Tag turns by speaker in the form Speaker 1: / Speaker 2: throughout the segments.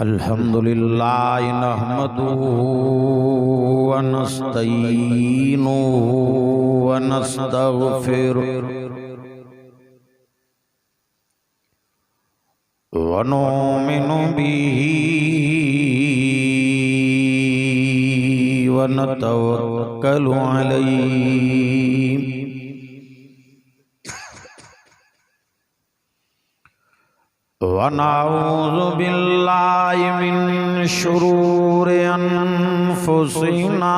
Speaker 1: अल्हम्दुलिल्लाह नहमदुहु व नस्तईनुहु व नस्तगफिरुहु व नुमिनु बिही व नतवक्कलु अलैहि व नऊज़ु बिल्लाहि मिन शुरूरि अनफुसिना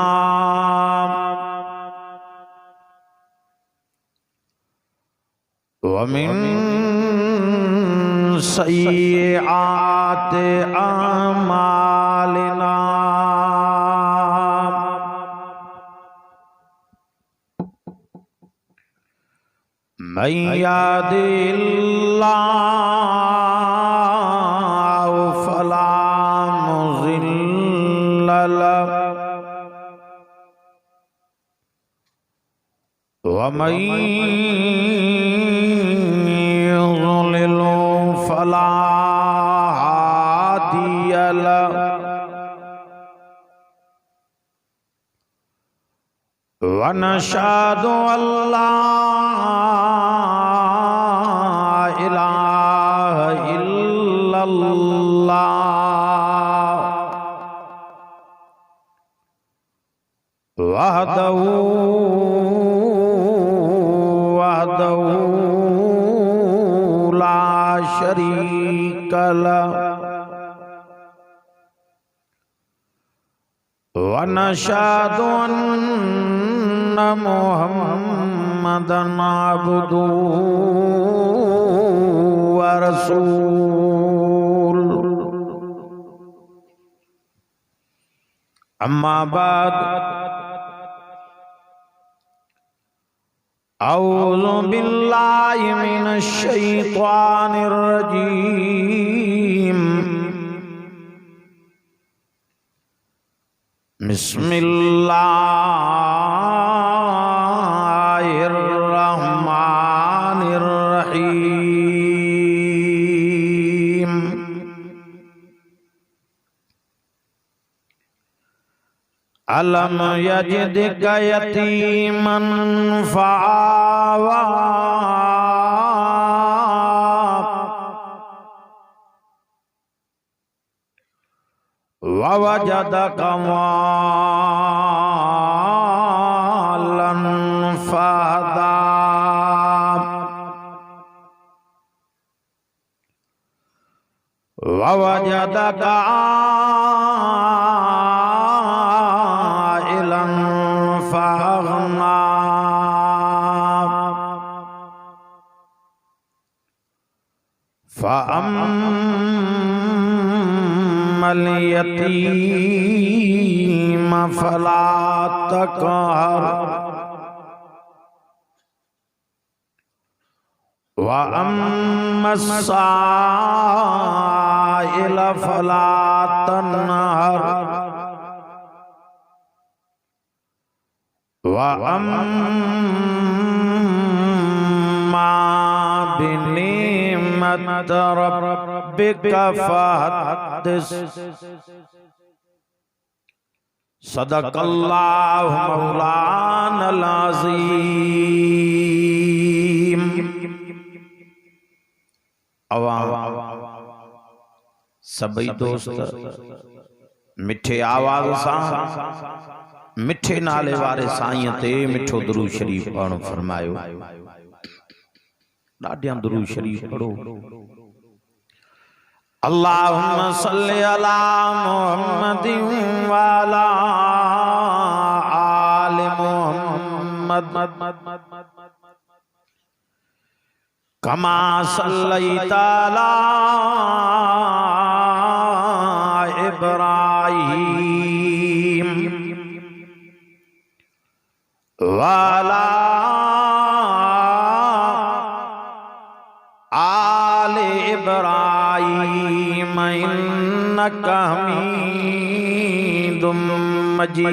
Speaker 1: व मिन सय्यिआति अमालिना मन यहदिहिल्लाहु फला मुज़िल्ल लहु व मन युज़लिल फला हादिय लहु व नशहदु अल्ला इलाहा इल्लल्लाह वहदहु ला शरीक लहु व नशहदु अन्ना मुहम्मदन अब्दुहु व रसूलुहु अम्मा बाद औज़ु बिल्लाहि मिनश शैतानिर रजीम बिस्मिल्लाहिर रहमानिर रहीम अलम यजिदका यतीमन फआवा ववजदका ज़ालन फहदा ववजदका आइलन फअगना फअम्मल यतीम फला तक़हर व अम्मस साइल फला तन्हर व अम्मा बिनिअमत रब्बिका फहद्दिस सदक़ल्लाहु मौलानल अज़ीम। सभई दोस्त मिठे आवाज़ सां मिठे नाले वारे साईं ते मिठो दुरूद शरीफ पढ़ण फरमायो। ॾाढियां दुरूद शरीफ पढ़ो। अल्लाहुम्मा सल्लि अला मुहम्मदिन व अला आलि मुहम्मद कमा सल्लैता अला इब्राहीम व अला आलि इब्राहीम इन्नका हमीदुम मजीद।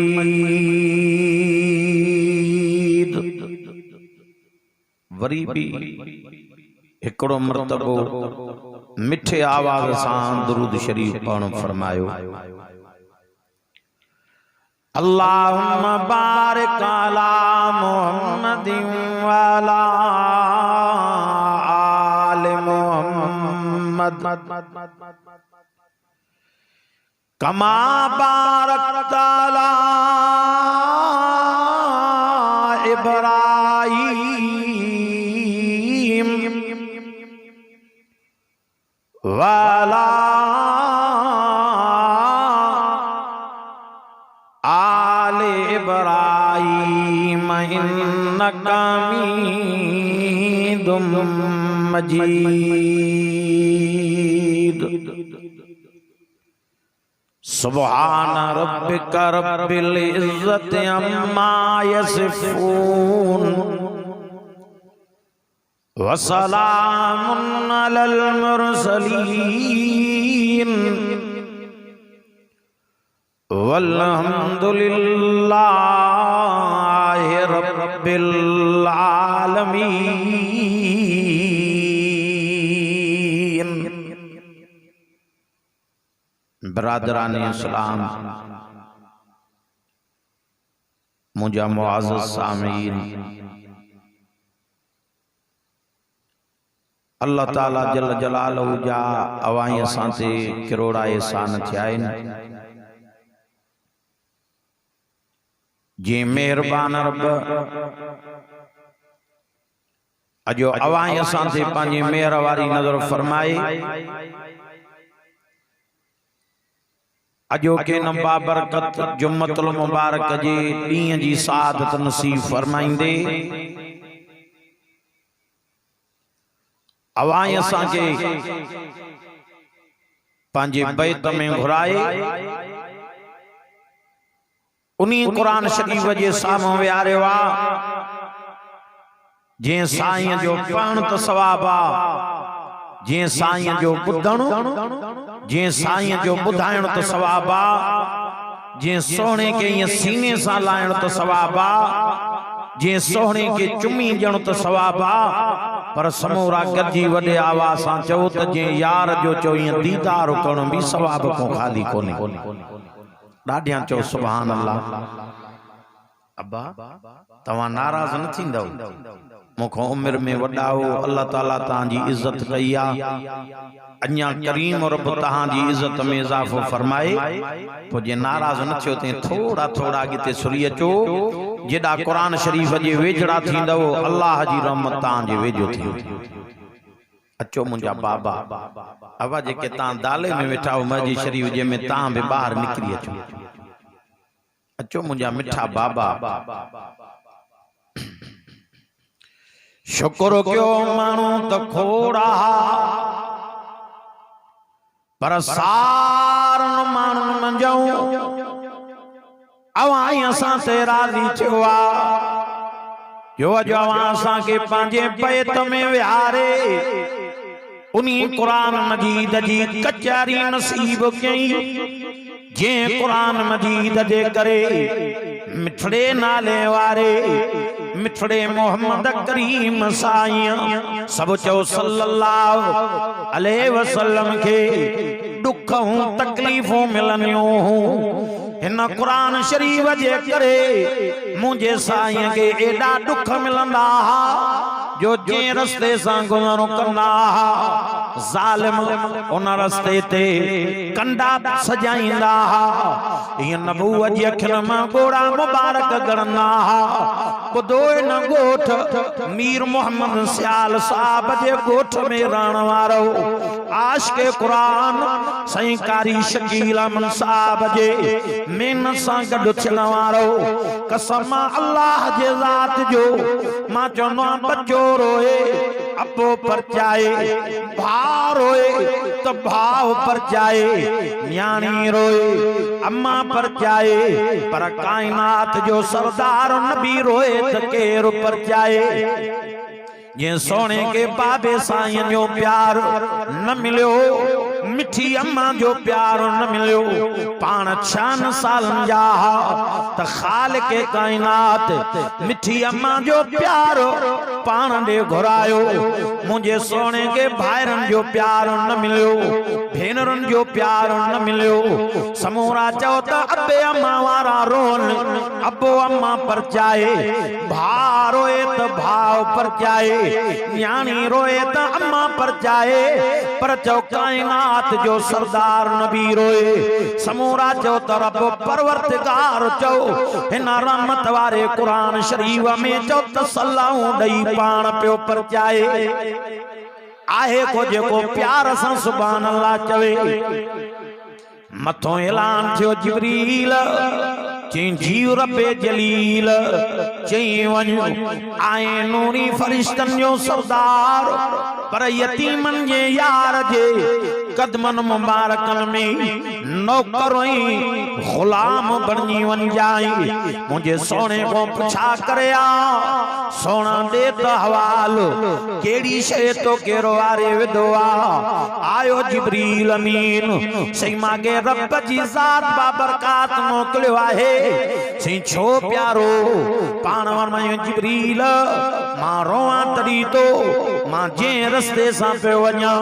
Speaker 1: वरी भी एकड़ो मरतबो मिठे आवाज सां दुरूद शरीफ पढ़ फरमायो। अल्लाहुम्मा बारिक अला मुहम्मदिन व अला आलि मुहम्मद कमा बारकता अला इब्राहीम व अला आले इब्राहीम इन्नका हमीदुम मजीद। सुब्हान रब्बिका रब्बिल इज्जति अम्मा यसिफून व सलामुन अलल मुरसलीन वल्हम्दुलिल्लाहि रब्बिल आलमीन। बरादरान इस्लाम, मुझा मुआज़्ज़ज़ सामीन, अल्लाह ताला जल जलालहू जा अवाई असां ते किरोड़ा एहसान थिया आहिनि। जी मेहरबान रब अजो अवाई असां ते पंहिंजी मेहर वारी नज़र फरमाए। अजो के न बाबरकत जुम्मतुल मुबारक जे ॾींहं जी सादत नसीब फरमाईंदे। अवाई असां के पंहिंजे बैत में घुराए उन्हीं कुरान शरीफ जे साम्हूं विहारियो आ। जे साईं जो पढ़ण त सवाब आ, जे साईं जो ॿुधण, जे साईं जो ॿुधाइण त सवाब आ, जे सोहणे के ईअं सीने सां लाइण त सवाब आ, जे सोहणे के चुमी ॾियण त सवाब आ। पर समूरा गॾिजी वॾे आवाज़ सां चओ त जे यार जो चओ ईअं दीदार करण बि सवाब को खाली कोन्हे। ॾाढियां चओ सुभान अल्लाह। अब्बा तव्हां नाराज़ न थींदव, मूंखां उम्र में वॾा हो, अल्लाह ताला तव्हांजी इज़त कई आ, अञा करीम रब तव्हांजी इज़त में इज़ाफ़ो फरमाए। पोइ जे नाराज़ न थियो ते थोड़ा थोड़ा अॻिते सुरी अचो। जेॾा क़ुरान शरीफ़ जे वेझड़ा थींदव अल्लाह जी रहमत तव्हांजे वेझो थींदी। अचो मुंहिंजा बाबा, अवा जेके तव्हां दाले में वेठा हो मस्जिद शरीफ जे में तव्हां बि ॿाहिरि निकिरी अचो। अचो मुंहिंजा मिठा बाबा। शुक्र कयो माण्हू त खोड़ा पर सारन माण्हुनि मंझूं अवाई असां ते राज़ी थियो आ। जो अॼु अवां असांखे पंहिंजे बैत में विहारे उन्हीं कुरान मजीद जी कचहरी नसीब कई। जे कुरान मजीद जे करे मिठड़े नाले वारे मिठड़े मोहम्मद करीम साईं सब चओ सल्लल्लाहु अलैहि वसल्लम के दुखूं तकलीफ़ूं मिलनियूं हिन कुरान शरीफ जे करे मुझे साईं के एडा दुख मिलंदा जो जे रस्ते सां गुज़र कंदा ज़ालिम उन रस्ते ते कंडा सजाईंदा। ये नबूवत जी अखियुनि मां गोड़ा मुबारक गणंदा। ॿुधो न ॻोठ मीर मोहम्मद सियाल साहब जे ॻोठ में रहण वारो आशिक़े क़ुरान साईं कारी शकील अहमद साहब जे मेहनत सां गॾु थियण वारो कसम अल्लाह जे ज़ात जो मां चवंदो आहियां बच्चो रोए अबो परचाए, भाउ रोए तो भाव परचाए, न्याणी रोए अम्मा परचाए, पर कायनात जो सरदार नबी रोए तो केर परचाए। जे सोने के बाबे साईं जो प्यार न मिलियो मिठी अम्मा जो प्यार न मिलियो पाण 6 सालन जा त खालिक कायनात मिठी अम्मा जो प्यार पाण दे घुरायो मुझे सोने के भाइरन जो प्यार न मिलियो भेनरन जो प्यार न मिलियो समूरा चओ त अबे अम्मा वारा रोन अबो अम्मा पर चाहे भा रोए त भाव पर चाहे न्याणी रोए त अम्मा पर चाहे पर चौ कायनात जो सरदार नबी रोए समूरा चो तरफ परवरदिगार चो हिन रहमत वारे कुरान शरीफ में चो तसल्लाऊं दई पाण पियो पर चाहे आहे को जेको प्यार सां सुभान अल्लाह चवे मथों ऐलान थियो जिब्रील चई जीव रब्बे जलील चई वञ आए नूरी फरिश्तन जो सरदार पर यतीमन जे यार जे कदमन मुबारकन में नौकरों गुलाम बनी वन जाई मुझे सोने को पुछा करया सोना दे तो हवाल केड़ी शे तो केरो वारे विदवा आयो जिब्रील अमीन सही मागे रब जी जात बाबरकात मोकलियो आहे सही छो प्यारो पाण वन जिब्रील मां रोवां तडी तो मां जे रस्ते सां पे वञा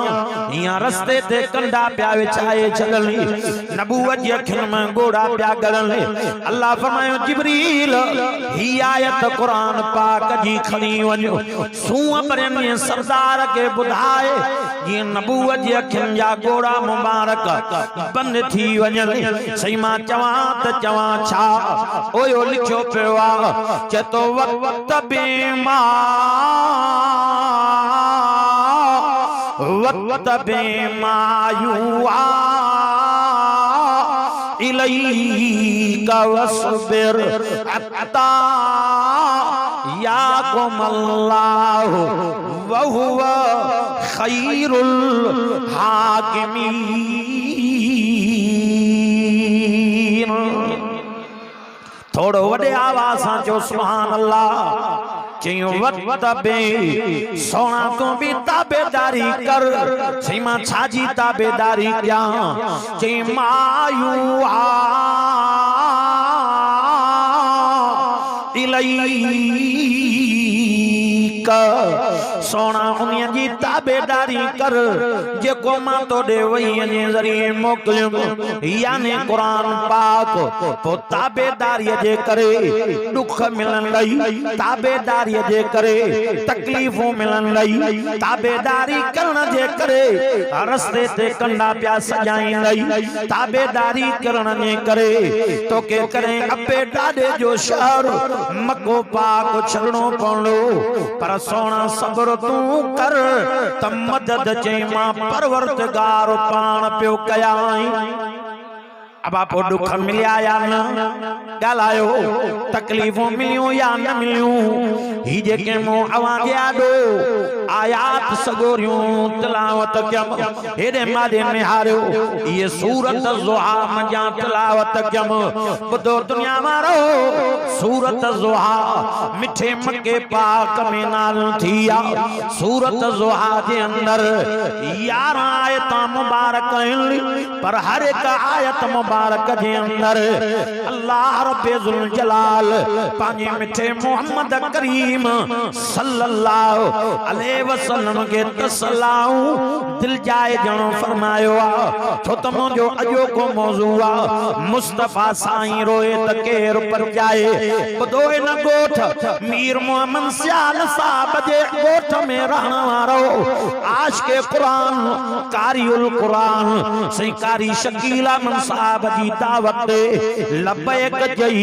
Speaker 1: या रस्ते ते कंडा प्या विछाए छलनी नबूवत जी अखिन में गोड़ा प्या गलने अल्लाह फरमायो जिब्रील ही आयत कुरान पाक जी खणी वञो सूअ परनि सरदार के बुधाए जी नबूवत जी अखिन जा गोड़ा मुबारक बंद थी वञनि सही मां चवां त चवां छा ओयो लिखियो पियो आ चतो वक्त बेमा वक्त बेमायुआ इलैका वस्बिर अत्ता याकुमल्लाहु व हुवा खैरुल हाकिमीन थोड़ो वडे आवाज सां चो सुभान अल्लाह चई वक्त बे सोना तू भी ताबेदारी कर सीमा छाजी ताबेदारी क्या चई मायू आ सोना उन्हीं जी ताबेदारी कर जेको मां तोड़े वही जे जरिए मोकलियम यानी कुरान पाक तो ताबेदारी जे करे दुख मिलन लई ताबेदारी जे करे तकलीफों मिलन लई ताबेदारी करण जे करे रस्ते ते कंडा प्या सजाई लई ताबेदारी करण जे करे तो के करे अबे डाडे जो शहर मको पाक छड़नो पवंदो पर सोना सब्र तू कर त मदद चई मां परवरदिगार पाण पियो कयाई अब आप दुख मिलिया या न गालायो तकलीफों मिलियो या न मिलियो ही जे के मो आवाज आडो आयात सगोरियों तिलावत कयम हेडे मादे में हारो ये सूरत ज़ुहा मजा तिलावत कयम बुधो दुनिया मारो सूरत ज़ुहा मिठे मक्के पाक में नाल थिया सूरत ज़ुहा जे अंदर 11 आयत मुबारक पर हर एक आयत मुबारक जे अंदर अल्लाह रब्बे जुल जलाल पांजे मिठे मोहम्मद करीम सल्लल्लाहु अलैहि वसल्लम के तसल्लाऊ दिल जाए जणो फरमायो आ छो त मुंजो अजो को मौजू आ मुस्तफा साईं रोए त केर पर जाए बुधो न गोठ मीर मोहम्मद सियाल साहब जे गोठ में रहण वारो आशिक़े कुरान कारिउल कुरान सही कारी शकीला मन साहब जी दावत लबैक जई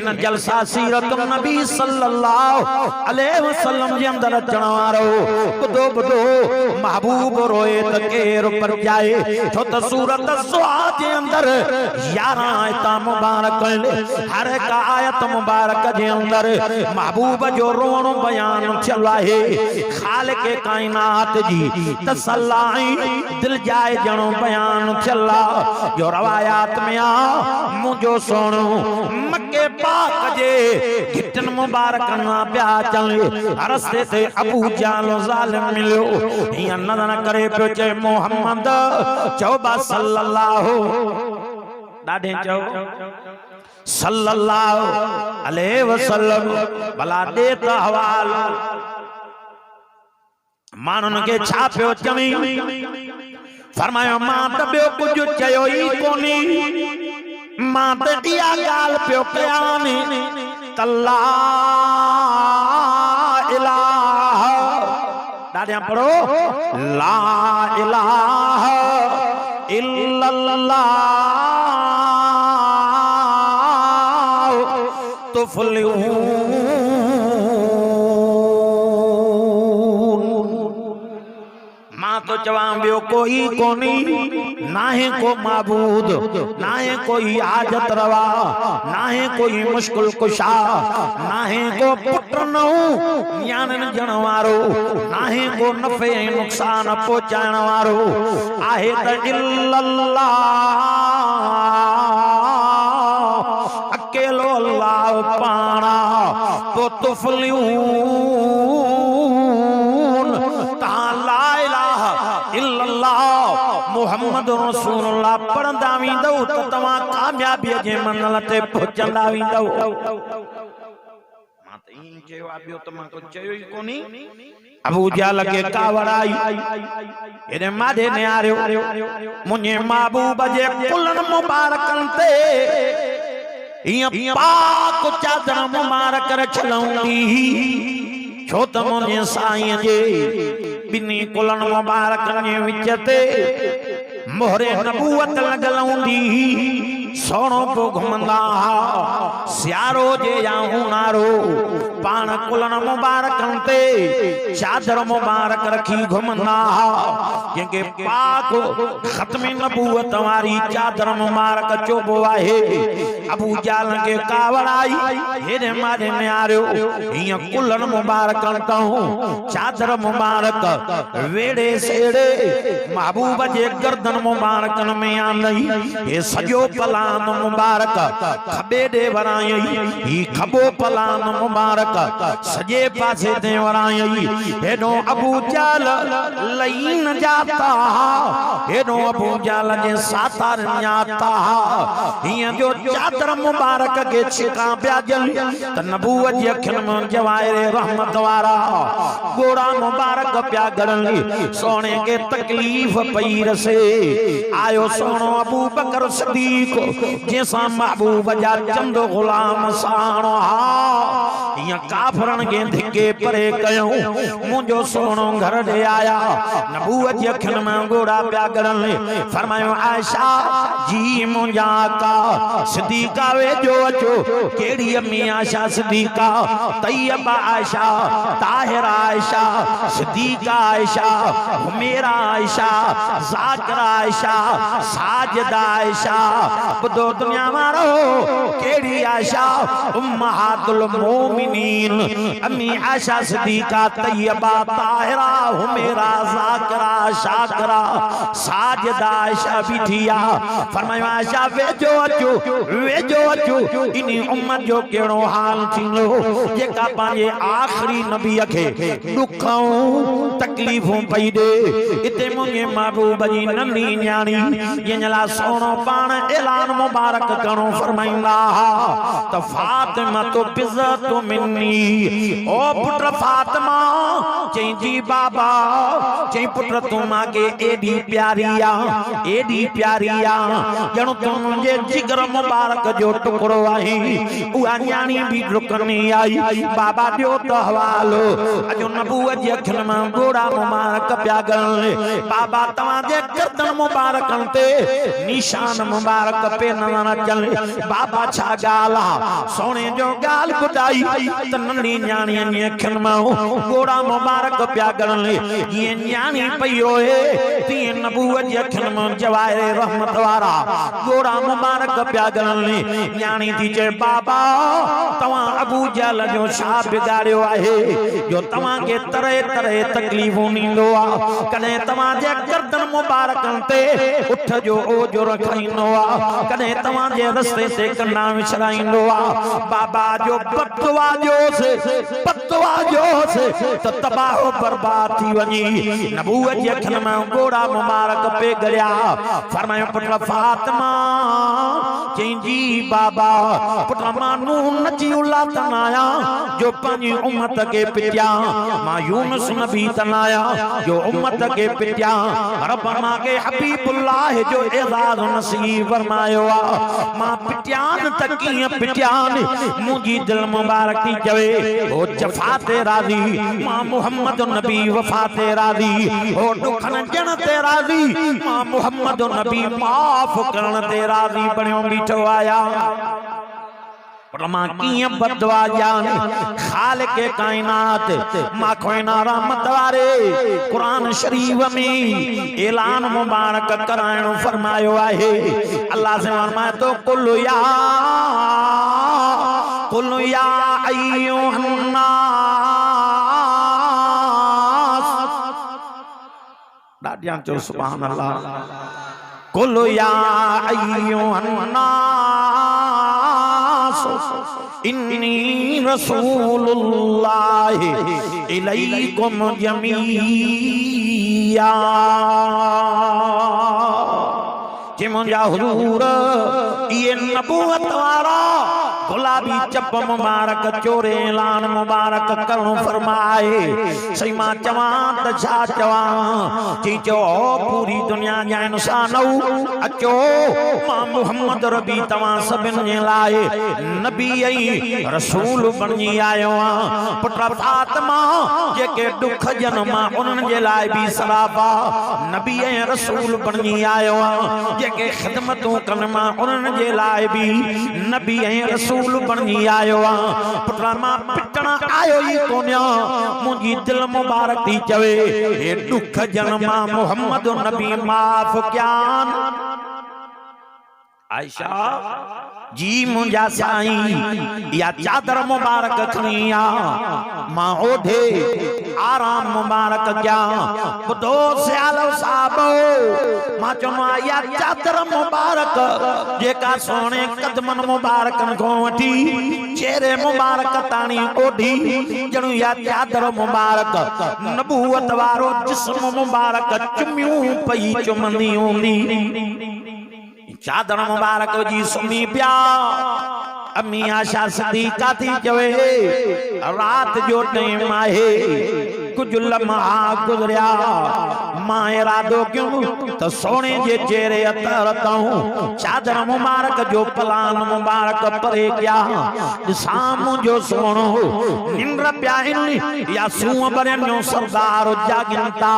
Speaker 1: इन जलसा सीरत नबी सल्लल्लाहु अलैहि वसल्लम जे अंदर अचण वारो बुधो बुधो महबूब रोए त केर पर जाए छो त सूरत ज़ुहा जे अंदर 11 आयत मुबारक हर एक आयत मुबारक जे अंदर महबूब जो रोण बयान थियल आहे खालिक कायनात जी तसल्लाई दिल जाए जणो बयान थियल जो रवायात में आ मुझो सोनो मक्के पाक जे घिटन मुबारक ना प्या चले रस्ते ते अबू जाल ज़ालिम मिलियो हिया नज़र करे पियो चे मोहम्मद चौबा सल्लल्लाहु ॾाढे चओ सल्लल्लाहु अलैहि वसल्लम भला दे त हवालो मानुन के छा पियो चवी फरमायो मां त ॿियो कुझु चयो ई कोन्हे मां त इहा ॻाल्हि पियो कयां त ला इलाहा ॾाढियां पढ़ो ला इलाहा इल्लल्लाह मां तो चवां ॿियो कोई कोनी नाहे को माबूद नाहे कोई हाजत रवा नाहे कोई मुश्किल कुशा नाहे को पुत्र नहू न्याणन ॼण वारो नाहे को नफ़े ऐं नुक़सान पहुचाइण वारो आहे त इल्लल्लाह अकेलो अल्लाह पाणा तो तुफलिऊन तहां ला इलाहा इल्लल्लाह मुहम्मद रसूलुल्लाह पढ़ंदा वेंदो त तव्हां कामयाबीअ जे मंज़िल ते पहुचंदा वेंदो मां त ईअं चयो आहे ॿियो त मां कुझु चयो ई कोन्हे अबू जाल खे कावड़ आई एॾे माॾे निहारियो मुंहिंजे महबूब जे कुलनि मुबारकनि ते पाक चादर मुबारक रखलऊंदी छो त मुंहिंजे साईं जे ॿिन्ही कुलनि मुबारकनि जे विच ते मोहरे नबूवत लॻल हूंदी सोणो पो घुमंदा सियारो जे या ऊन्हारो पाण कुलनि मुबारकनि ते चादर मुबारक रखी घुमंदा जंहिंखे पाक ख़त्म नबूवत वारी चादर मुबारक चइबो आहे अबू जाल खे कावड़ आई हेॾे माॾे निहारियो हीअं कुलनि मुबारकनि तां चादर मुबारक वेड़े सेड़े महबूब जे गर्दन मुबारकनि में आंदई हे सॼो पलान मुबारक खॿे ॾे वरायई ही खॿो पलान मुबारक सॼे पासे ते वरायई हेॾो अबू जाल लही न जाता हेॾो अबू जाल जे सातार न्याता हीअं जो चादर मुबारक खे छिका पिया ॼण त नबूवत जी अखियुनि में जवाहिर रहमत वारा गोड़ा मुबारक पिया ॻणनि सोणे खे तकलीफ़ पई रसे आयो सोणो अबू बकर सिद्दीक़ जैसा महबूब जा चंद गुलाम साणो हा हीअं काफ़रनि खे धिके परे कयूं मुंहिंजो सोणो घर ॾे आया नबूवत जी अखियुनि में गोड़ा पिया ॻणनि फरमायो आयशा जी मुंहिंजा आका सिद्दीक़ा वेझो अचो कहिड़ी अम्मी आयशा सिद्दीक़ा तैयबा आयशा ताहिरा आयशा सिद्दीक़ा आयशा हुमैरा आयशा ज़ाकिरा आयशा साजिदा आयशा बुधो दुनिया वारो केड़ी आयशा उम्महातुल मोमिनीन अम्मी आयशा सिद्दीक़ा तैयबा ताहिरा हुमैरा ज़ाकिरा शाकिरा साजिदा आयशा बिठिया फरमायो आयशा वेझो अचो इनी उम्मत जो केड़ो हाल थींदो जेका पंहिंजे आखिरी नबीअ खे दुखों तकलीफ़ूं पई ॾे इते मुंहिंजे महबूब जी नंढी न्याणी जंहिंजा सोणो पाण ऐलान मुबारक करणो फरमाईंदा त फातिमा तो बिज़त मिन्नी ओ पुट फातिमा चई जी बाबा चई पुट तूं मांखे एडी प्यारी आ ॼण तूं मुंहिंजे जिगर मुबारक जो टुकड़ो आहीं उहा न्याणी बि डुकनी आई बाबा ॾियो त हवालो अॼु नबूवत जी अखियुनि में गोड़ा मुबारक पिया ॻणनि बाबा तव्हांजे गर्दन मुबारकनि ते निशान मुबारक पे नज़र अचनि बाबा छा ॻाल्हि आहे सोणे जो ॻाल्हि ॿुधाई त नंढी न्याणीअ जी अखियुनि में गोड़ा मुबारक पिया ॻणनि हीअं न्याणी पई रोए ती नबूवत जी अखियुनि में जवाहिर रहमत वारा गोरा मुबारक पिया गलनि न्याणी थी चए बाबा तव्हां अबू जहल जो छा बिगाड़ियो आहे जो तव्हां के तरह तरह तकलीफ़ूं ॾींदो आहे कॾहिं तव्हां जे गर्दन मुबारकनि ते उठ जो ओजो रखाईंदो आहे कॾहिं तव्हां जे रस्ते ते कन्ना विछराईंदो आहे बाबा जो बददुआ जोस त तबाह बर्बाद थी वञी नबूवत जी अखियुनि में गोरा मुबारक पे गड़िया फरमायो पुट फातिमा चईं जी बाबा पुट मां नूह नजी औलाद तनाया जो पंहिंजी उम्मत के पिटिया मां यूनुस नबी तनाया जो उम्मत के पिटिया रब मां के हबीबुल्लाह जो एजाज नसीब फरमायो मां पिटियान त कीअं पिटियान मुंहिंजी दिल मुबारक थी चवे ओ जफा ते राज़ी मां मुहम्मद नबी वफा ते राज़ी ओ दुखन जन ते राज़ी मां मुहम्मद नबी माफ करण ते राज़ी बणियो बीठो आया मां कीअं बददुआ जान खालिक कायनात माखोइना रहमत वारे कुरान शरीफ में ऐलान मुबारक कराइणो फरमायो आहे अल्लाह से फरमाए तो कुल या अय्युहन्नास दादियां चो सुभान अल्लाह कुल या अय्युहन्नास इन्नी रसूलुल्लाह इलैकुम जमीया कि मुंहिंजा हुजूर ये नबूवत वारा गुलाबी चप मुबारक चोरे ऐलान मुबारक करणो फरमाए सही मां चवां त छा चवां चई चो पूरी दुनिया जा इंसान अचो मां मुहम्मद रबी तव्हां सभिनि जे लाइ नबी ऐं रसूल बणजी आयो आहियां पुट फातिमा जेके दुख जन मां उन्हनि जे लाइ बि सराबा नबी ऐं रसूल बणजी आयो आहियां जेके ख़िदमतूं कनि मां उन्हनि जे लाइ बि नबी ऐं रसूल बणजी आयो पुत्रा मां पिटण आयो ई कोन्या मुंहिंजी दिल मुबारक थी चवे हे दुख जन मां मुहम्मद नबी माफ कयान आयशा जी मुंहिंजा साईं या चादर मुबारक खणी आ मां ओढे आराम मुबारक कया ॿुधो सियालो साहब मां चवंदो या चादर मुबारक जेका सोने कदमन मुबारकन को वठी चेहरे मुबारक ताणी ओढी जणु या चादर मुबारक नबूवत वारो जिस्म मुबारक चुमियूं पई चुमंदी हूंदी चादर मुबारक जी सुम्ही पिया अम्मी आशा सिद्दीक़ा थी चवे रात जो टाइम आहे कुछ लम्हा गुजरिया मां इरादो क्यों तो सोने जे चेहरे अतरता हूं चादर मुबारक जो पलान मुबारक परे गया शाम जो सोनो निंद्र प्याइन या सूह बरनो सरदार जागिनता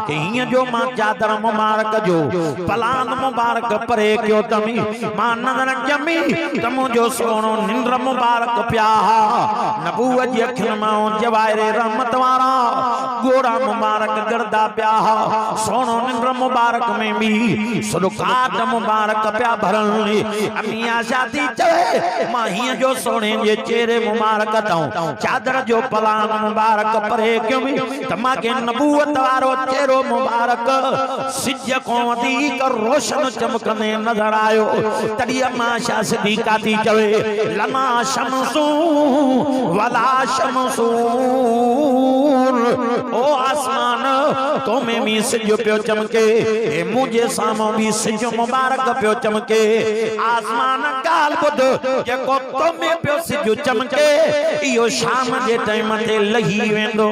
Speaker 1: कि हिय जो मां चादर मुबारक जो पलान मुबारक परे क्यों तमी मां नजर जमी तमो जो सोनो निंद्र मुबारक प्या नबूवत जी अखियुनि मां जवाहिर रहमत वारा गोरा मुबारक गरदा प्या सोनो निंद्र मुबारक में भी सदकात मुबारक प्या भरन अम्मी आशा थी चवे मां हिय जो सोने जे चेहरे मुबारक ताऊं चादर जो पलान मुबारक परे क्यों भी तमा के नबूवत वारो चेहरो मुबारक सिज को वधीक रोशन चमकने नजर आयो तड़ी अम्मा आशा सिद्दीक़ा थी चवे लमा शमसू वला शमसून ओ आसमान तो में भी सिज पियो चमके मुझे सामो भी सिज मुबारक पियो चमके आसमान गाल बुध जेको तो में पियो सिज चमके इयो शाम जे टाइम ते लही वेंदो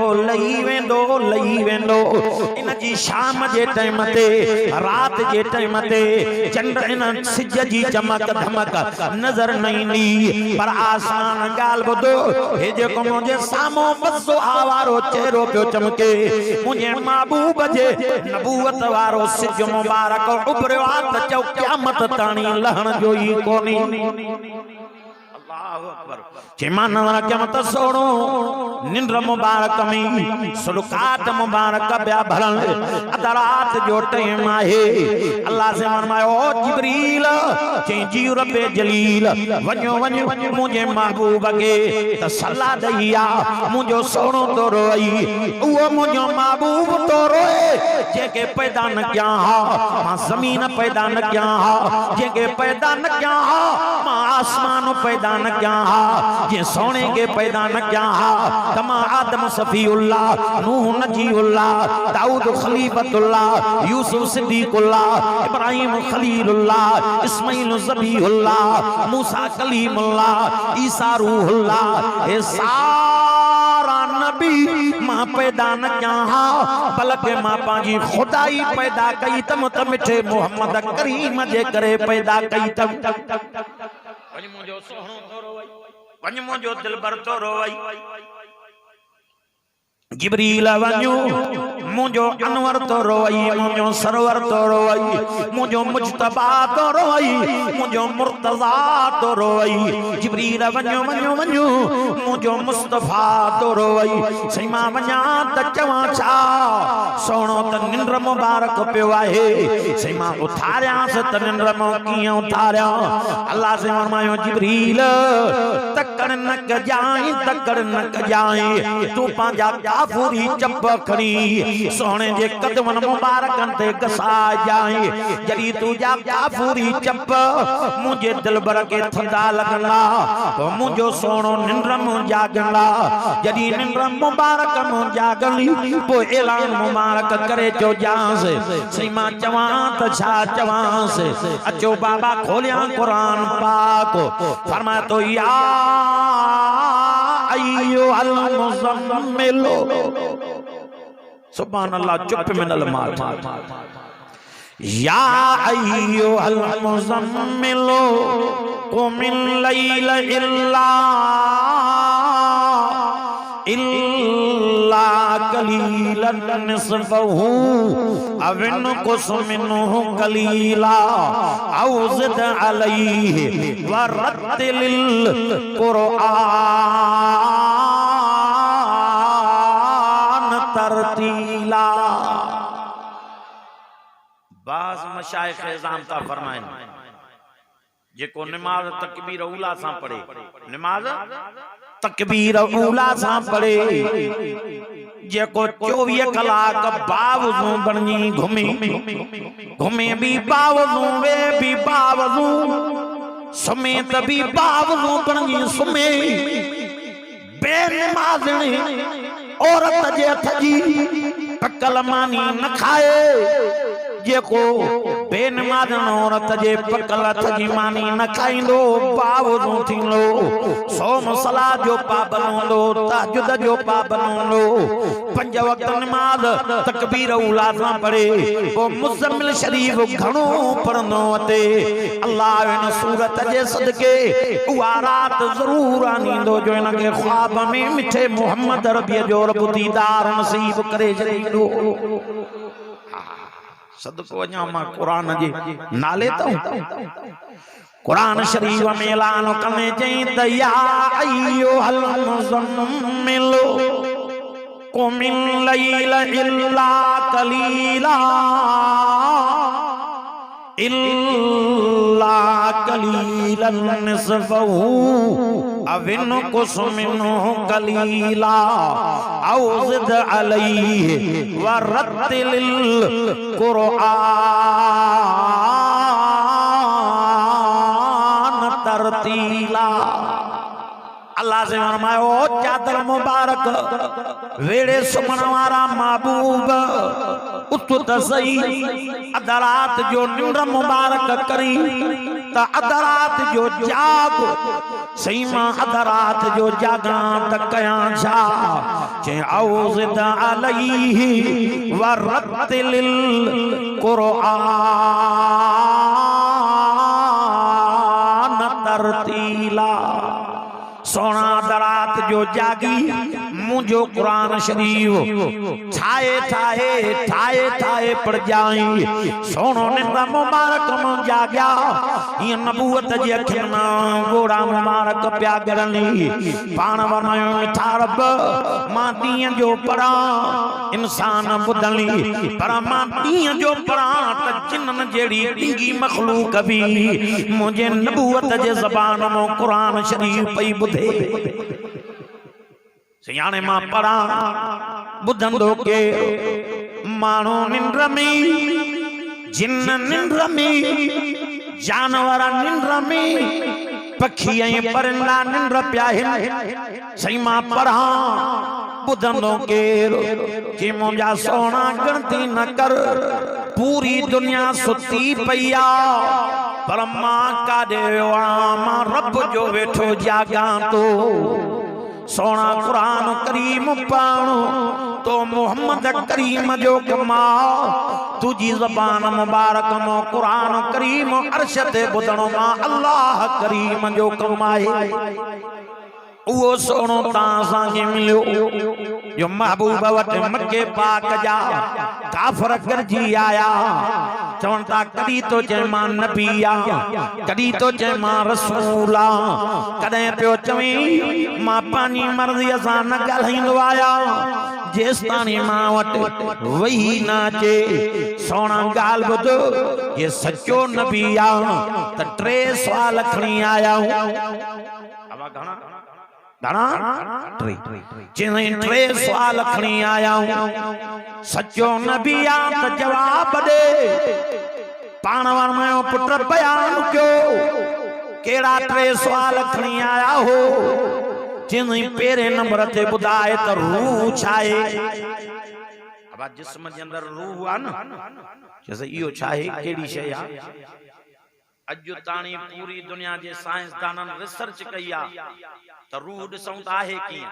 Speaker 1: इन जी शाम जे टाइम ते रात जे टाइम ते चंड इन सिज जी चमक धमक नजर न ईंदी पर आसमान गाल बुध हे जेको मुझे सामो बसो आवारो चेहरो पियो चमके मुझे महबूब जे नबूवत वारो सिज मुबारक उभरियो आ त चौ क़यामत ताणी लहण जो ई कोनी अल्लाह चेमा नजर क्या मत सोणो निंद्र मुबारक में सलुकात मुबारक ब्या भरन अदरात जो टाइम आहे अल्लाह से फरमायो जिब्रील चेंजी रब्बे जलील वञो वञो मुझे महबूब के तसल्ला दइया मुझो सोणो तो रोई वो मुझो महबूब तो रोए जेके पैदा न किया हा मां जमीन पैदा न किया हा जेके पैदा न किया हा मां आसमान पैदा न किया हा जे सोने के पैदा न किया हा तमा आदम सफीउल्लाह नूह नजीउल्लाह दाऊद खलीफतुल्लाह यूसुफ सिद्दीकुल्लाह इब्राहिम खलीलुल्लाह इस्माइल ज़बीहुल्लाह मूसा कलीमुल्लाह ईसा रूहुल्लाह ए सारा नबी मां पैदा न किया हा बल्कि मां पांजी खुदाई पैदा कई तम मिठे मोहम्मद करीम जे करे पैदा कई तम वञ मुंहिंजो सोहणो तो रोई वञ मुंहिंजो दिलबर तो रोई जिब्रील वञो मुझो अनवर तो रोई मुझो सरवर तो रोई मुझो मुजतबा तो रोई मुझो मुर्तजा तो रोई जिब्रील वञो वञो वञो मुझो मुस्तफा तो रोई सईमा वञा त चवां छा सोणो त निंद्र मुबारक पियो आहे सईमा उथारियांस त निंद्र मां कीअं उथारिया अल्लाह से फरमायो जिब्रील तकड़ न कजाई तू पंहिंजा काफूरी चप खणी सोने जे कदमन मुबारकन ते गसा जाए जड़ी तू जा काफूरी चप मुझे दिलबर के थंदा लगला तो मुझो सोनो निंद्र मु जागला जड़ी निंद्र मुबारक मु जागली पो ऐलान मुबारक करे जो जास सईमा चवां त छा चवांस अचो बाबा खोलिया कुरान पाक फरमाया तो या अय्युहल मुज़म्मिल सुभान अल्लाह चुप मिनल मात या अय्युहल मुज़म्मिल कुमिल लैल इल्ला कलीलन निस्फहु अव इनकुस मिन्हु कलीला औ ज़िद अलैहि वरत्तिलिल कुरआन तरतीला बाज मशाइख इज़ाम ता फरमाइन जेको नमाज तकबीर औला सा पढ़े नमाज तकबीर औला सा पढ़े जेको 24 कलाक बावजू बणनी घुमे भी बावजू वे भी बावजू समेत भी बावजू बणनी सुमे बेनमाज़णी औरत जे हथ जी पकल मानी न खाए जेको बेनमाज़ औरत जे पकल हथ जी मानी न खाइंदो बावजू थींदो सोम सलाह जो पाबंद हूंदो तहज्जुद जो पाबंद हूंदो 5 वक्त नमाज तकबीर औला सां पढ़े वो मुज़म्मिल शरीफ घणो पढ़ंदो अते अल्लाह इन सूरत जे सदके उहा रात ज़रूर आनींदो जो इनके ख्वाब में मिठे मोहम्मद रबी जो रब दीदार नसीब करे छॾींदो सदको वञा मां कुरान जे नाले तो कुरान शरीफ में ऐलान कने चई त या अय्युहल मुज़म्मिल कुमिल लैल इल्ला कलीला इल्ला कलीलन निस्फहु अव इनकुस मिन्हु कलीला औ ज़िद अलैहि वरत्तिलिल कुरआन तरतीला अल्लाह से फरमायो चादर मुबारक वेड़े सुमन वारा महबूब उत त सही अदरात जो निंद्र मुबारक करी त अदरात जो जाग सही मां अदरात जो जागा त कया छा चे औज़िद अलैहि वरत्तिलिल कुरआन तरतीला सोना दरात जो जागी मुझो कुरान शरीफ ठाए ठाए ठाए ठाए पढ़ जाई सोनो निंदा मुबारक में जाग्या ये नबूवत जे अखिन में गोड़ा मुबारक प्या गरनी पाण वरमायो मिठा रब मां दीन जो पढ़ा इंसान बुधली पर मां दीन जो पढ़ा त जिन्न जेड़ी डिंगी मखलूक भी मुझे नबूवत जे ज़बान में कुरान शरीफ पई बुधे सियाने मां पढ़ा बुधंदो के मानो निंद्र में जिन्न निंद्र में जानवर निंद्र में पखी परिंदा निंद्र प्याहिन सही मां पढ़ा बुधंदो के मुझा सोना गणती न कर पूरी दुनिया सुती पईया पर मां का देवा मां रब जो वेठो जागा तो सोना कुरान करीम पाणो तो मोहम्मद करीम जो कमा तुझी ज़बान मुबारक मो कुरान करीम अर्श ते बुधणो मां अल्लाह करीम जो कमाए वो सोनो तां मिलो जो महबूब वट मक्के पाक जा काफर गरजी आया चवनता कदी तो चे मां नबी आ कदी तो चे मां रसूल आ कदे पियो चवी मां पानी मर्जी सा न गलहिंदो आया जेस्तानी मां वट वही ना चे सोना गाल बुध ये सच्चो नबी आ त टे सवाल खणी आया अब घणा टे सवाल खणी आया सच्चो नबी आ त जवाब दे पाण वरमायो पुट बयान क्यों केड़ा टे सवाल खणी आया हो जिन पेरे नंबर ते बुधाए त रूह छाए अब जिस्म जे अंदर रूह आ न जैसे इयो छाए केड़ी शय आ अज ताणी पूरी दुनिया जे साइंसदानन रिसर्च कई आ तो रूह ॾिसूं त आहे कीअं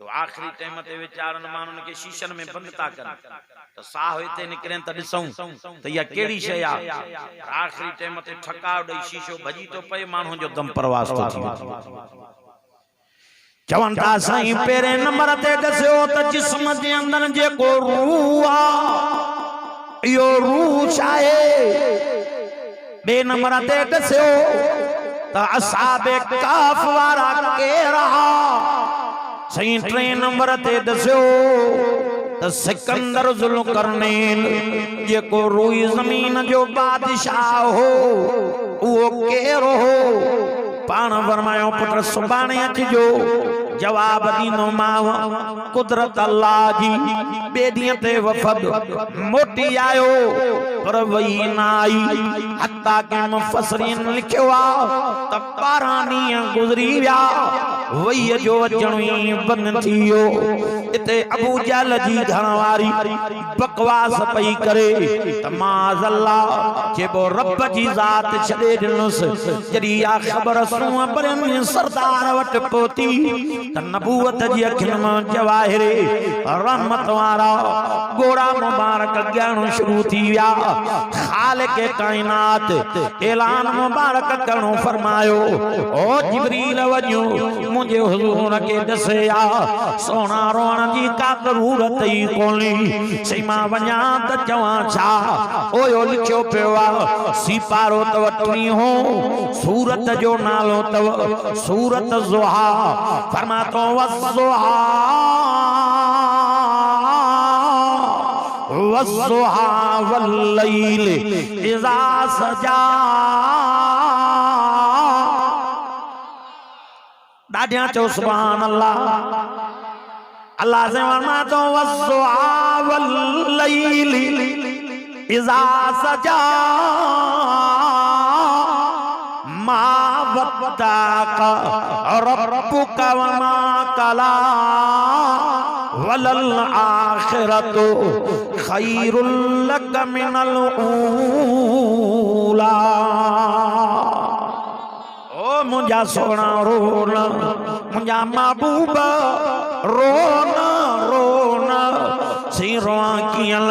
Speaker 1: जो आखिरी टाइम ते वीचारनि माण्हुनि खे शीशनि में बंदि था कनि त साह हिते निकिरनि त ॾिसूं त इहा कहिड़ी शइ आहे आखिरी टाइम ते ठकाव ॾेई शीशो भॼी थो पए माण्हुनि जो दम परवास थो थी चवनि था साईं पहिरें नंबर ते ॾसियो त जिस्म जे अंदरि जेको रूह आहे इहो रूह छा आहे ॿिए नंबर ते ॾसियो त असाबे काफ वारा केर हा सही टे नंबर ते दस्यो त सिकंदर ज़ुल्करनैन जेको रूई ज़मीन जो बादशाह हो उहो केर हो पाण फरमायो पुट सुभाणे अचिजो जवाब दीनो माव कुदरत अल्लाह जी बे ॾींहं ते वफ़द मोटी आयो पर वही न आई हत्ता के मुफस्सिरीन लिखियो आ त 12 ॾींहं गुज़री विया वही जो अचणो ई बंदि थी वियो इते अबू जहल जी घरवारी बकवास पई करे त माज़ल्ला चइबो रब जी ज़ात छॾे ॾिनुसि जॾहिं इहा ख़बर सूअं परनि सरदार वटि पहुती त नबूवत जी अखियुनि में जवाहिरे रहमत वारा गोड़ा मुबारक ॻाइणु शुरू थी विया खालिक काइनात ऐलान मुबारक करणो फरमायो ओ जिब्रील वञो मुंहिंजे हुज़ूर खे ॾसे आ सोना रोअण जी का ज़रूरत ई कोन्हे सही मां वञा त चवां छा ओयो लिखियो पियो आहे सिपारो अथव 3 सूरत जो नालो अथव सूरत ज़ुहा फरमातो वज़्ज़ुहा वज़्ज़ुहा वल्लैल इज़ा सजा दाढ़िया चो सुभान अल्लाह अल्लाह से फरमातो वज़्ज़ुहा वल्लैल इज़ा सजा मा वद्दाका रब्बुका वमा कला वलल आखिरतु खैरुल लक मिनल ऊला ओ मुझा सोना रोना मुझा महबूब रोना रोना सी रोआ कियल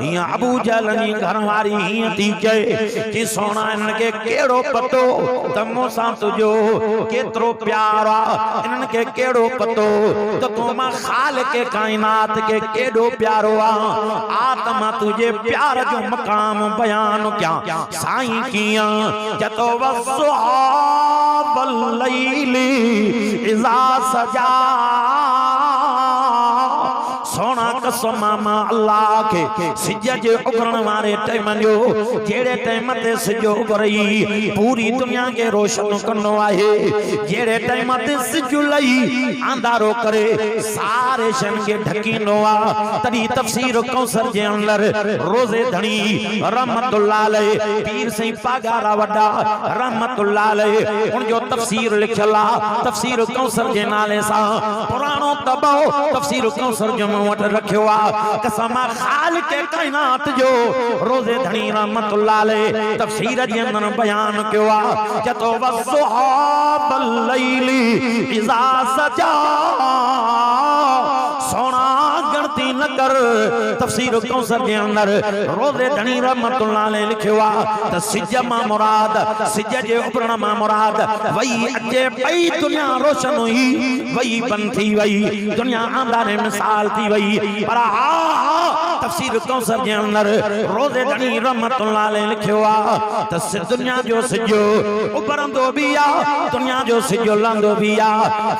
Speaker 1: हिया अबू जहल जी घरवारी हिया थी चए कि सोना इनके केड़ो पतो त मूंसां तुझो केतरो प्यार आ इनके केड़ो पतो त तू मां खालिक कायनात के केड़ो प्यारो आ त मां तुझे प्यार जो मकाम बयान क्या साईं किया जतो वसुहाबल लैली इज़ा सजा सोना कसम मां अल्लाह के सिज जे उभरण वारे टाइम जो जेड़े टाइम ते सिज उभरई पूरी दुनिया के रोशन करनो आहे जेड़े टाइम ते सिज लई अंधारो करे सारे शन के ढकीनो आ तडी तफसीर कौसर जे अंदर रोजे धनी रहमतुल्लाह अलैह पीर सही पागारा वड्डा रहमतुल्लाह अलैह उन जो तफसीर लिखला तफसीर कौसर जे नाले सा पुरानो तबो तफसीर कौसर जो वट रखियो आ कसम खालिक कायनात जो रोजे धनी रहमतुल्लाह अलैह तफसीर जे अंदर बयान कियो आ जतो वसुहाबल लैली इज़ा सजा सोना गणती न कर तफसीर कौसर जे अंदर रोजे धनी रहमतुल्लाह अलैह लिखियो आ त सिज मां मुराद सिज जे उभरण मां मुराद वई अचे पई दुनिया रोशन हुई वई बन थी वई दुनिया आंदारे मिसाल थी वई पर तफसीर कौसर जे अंदर रोजे धनी रहमतुल्लाह अलैह लिखियो आ त दुनिया जो सिजो उभरंदो भी आ दुनिया जो सिजो लंदो भी आ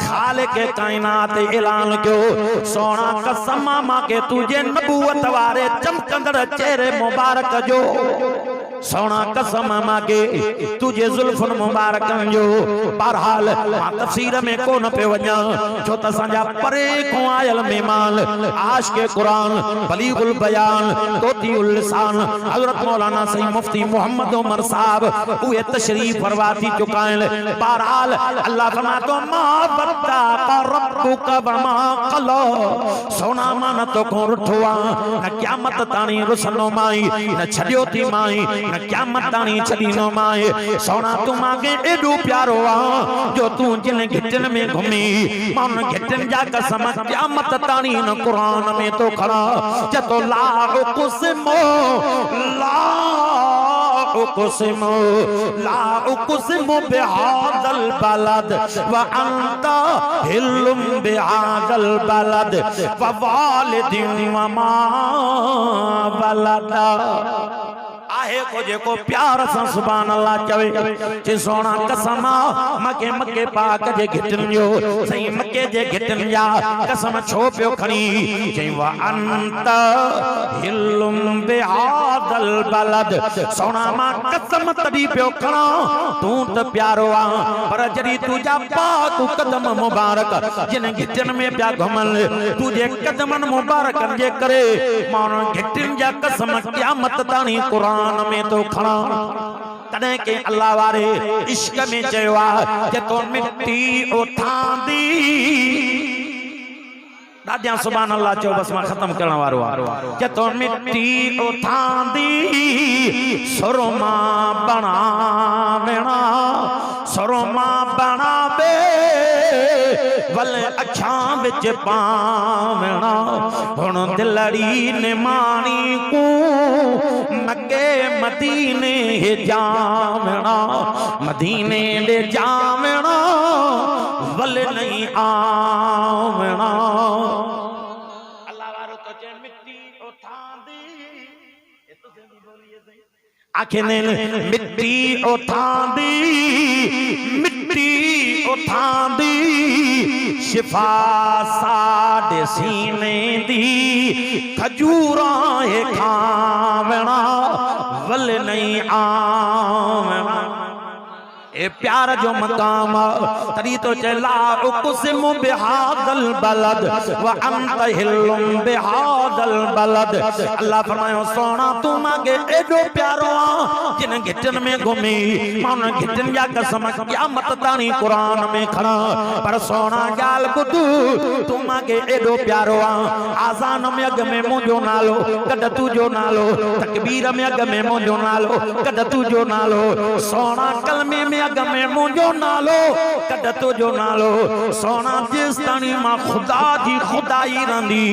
Speaker 1: खालिक कायनात ऐलान कयो सोना कसम मां के तुझे नबूवत वारे चमकंदड़ चेहरे मुबारक जो सोना कसम मां के तुझे जुल्फन मुबारक जो बहरहाल मां तफसीर में कोन पे वञा छो त असांजा परे को आयल मेहमान आशिक़ कुरान बलीगुल बयान तोतीउल लिसान हजरत मौलाना सईद मुफ्ती मोहम्मद उमर साहब उहे तशरीफ फरमा थी चुकाइल बहरहाल अल्लाह फरमातो मा बद्दा रब्बुक वमा क़ला सोना मान तो को रुठवा न क़यामत ताणी रुसनो माई न छडियो थी माई न क़यामत ताणी छडीनो माई सोना तू मांगे एडो प्यारो आ जो तू जिन घिटन में घुमी मन घिटन जा कसम क़यामत ताणी न कुरान में तो खड़ा जतो ला उक़सिमो बिहादल बलद व अंता हिल्लुम बिहादल बलद व वालिदिन व मा वलदा आहे को जेको प्यार सा सुभान अल्लाह चवे जे सोना कसम मके मके पाक जे घिटन जो सही मके जे घिटन जा कसम छो पियो खणी जे वा अंत हिल्लुम बिहादल बलद सोना मां कसम तडी पियो खणा तू त प्यारो आ पर जडी तुजा पाक कदम मुबारक जिन घिटन में पिया घुमल तुजे कदमन मुबारक जे करे मानो घिटन जा कसम क़यामत ताणी कुरान में तो खड़ा तने के अल्लाह वारे इश्क में चवा के तो मिट्टी उठांदी दादिया सुभान अल्लाह चो बस मां खत्म करण वारो के तो मिट्टी उठांदी सुरमा बनावेना सुरमा बनावे वल अखां विच पावेना हुन दिलड़ी ने मानी को मक्के मदीने जावेना मदीने ले जावेना वल नहीं आवेना अल्लाह वारो तो चे मिट्टी उठांदी ये तो जल्दी बोलिए सही आखिने मिट्टी उठांदी मिट्टी उठांदी शिफा साडे सीने दी खजूरा है खावना वल नहीं आवेना ए प्यार जो मकाम तरी तो चला उक़सिम बिहादल बलद व अंत हिल्लुम बिहादल बलद अल्लाह फरमायो सोना तू मांगे एडो प्यारो आ जिन घिटन में घुमी मन घिटन जा कसम क़यामत ताणी कुरान में खड़ा पर सोना गाल बुधू तू मांगे एडो प्यारो आ आज़ान में अग में मुंजो नालो कद तुजो नालो तकबीर में अग में मुंजो नालो कद तुजो नालो सोना कलमे में अग में मुझो नालो कद तुझो नालो सोना जिस ताणी मां खुदा जी खुदाई रंदी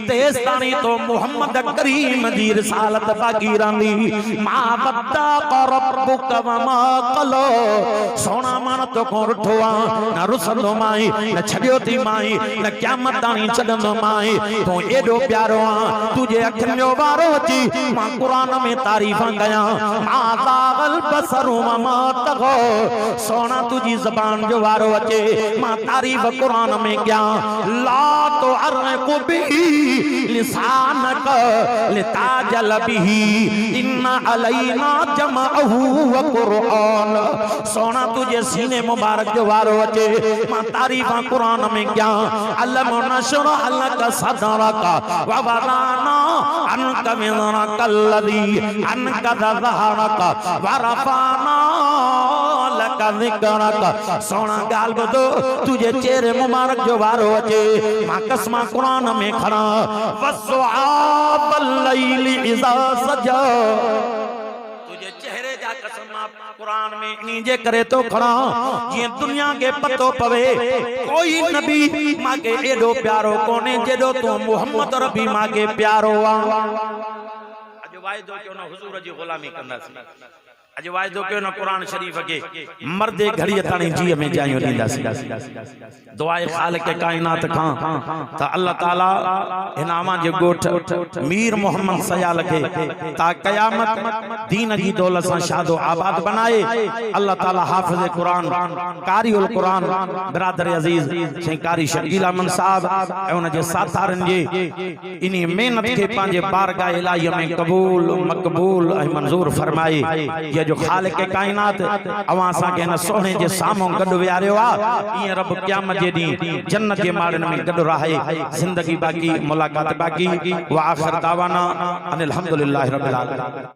Speaker 1: तेस ताणी तो मोहम्मद करीम जी रिसालत बाकी रंदी मां बद्दा रब्बुक वमा कलो सोना मन तो को रुठवा न रुसंदो माई न छडियो थी माई न क़यामत ताणी छडंदो माई तो एडो प्यारो आ तुझे अखिन जो वारो अची मां कुरान में तारीफा कया आज़ागल बसरु वमा तगो सोना तुझी ज़बान जो वारो अचे मां तारीफ कुरान में क्या ला तो अर्क़ु बिही लिसानक लिताजल बिही इन्ना अलैना जमअहू व कुरान सोना तुझे सीने मुबारक जो वारो अचे मां तारीफा कुरान में क्या अलम नशरह लक सदरक व वदाना अनक विज़रक अल्लज़ी अनक ज़हरक व रफ़अना लक ज़िक्रक सोना गाल बदो तुझे चेहरे मुबारक जो वारो अचे मां कसमा कुरान में खड़ा वस्वाबल लैली इज़ा सजा तुझे चेहरे जा कसम कुरान में इन्हीं जे करे तो खड़ा ये दुनिया के पतो पवे कोई नबी मां के एडो प्यारो कोने जेडो तो मोहम्मद रबी मां के प्यारो आ अज वायदो क्यों ना हुजूर जी गुलामी कंदासी अज वायदो क्यों ना कुरान शरीफ के मर्दे घड़ी ताणी जी में जायो दींदासी दुआए खालिक कायनात खां ता अल्लाह ताला इनामा जे गोठ मीर मोहम्मद सयाल के ता कयामत दीन की दौलत से शादो आबाद बनाए अल्लाह ताला हाफिज कुरान कारिउल कुरान बिरादर अजीज से कारी शकील अमन साहब ए उन जे साथारन जे इनी मेहनत के पांजे बारगाह इलाही में कबूल मकबूल ए मंजूर फरमाए ये जो खालिक कायनात अवा सा के न सोने जे सामो गड वियारियो आ ये रब क़यामत जे दी जन्नत के माड़न में गड रहे जिंदगी बाकी मुलाकात बाकी व आखिर दावाना अनिल हम्दुलिल्लाहि रब्बिल आलमीन।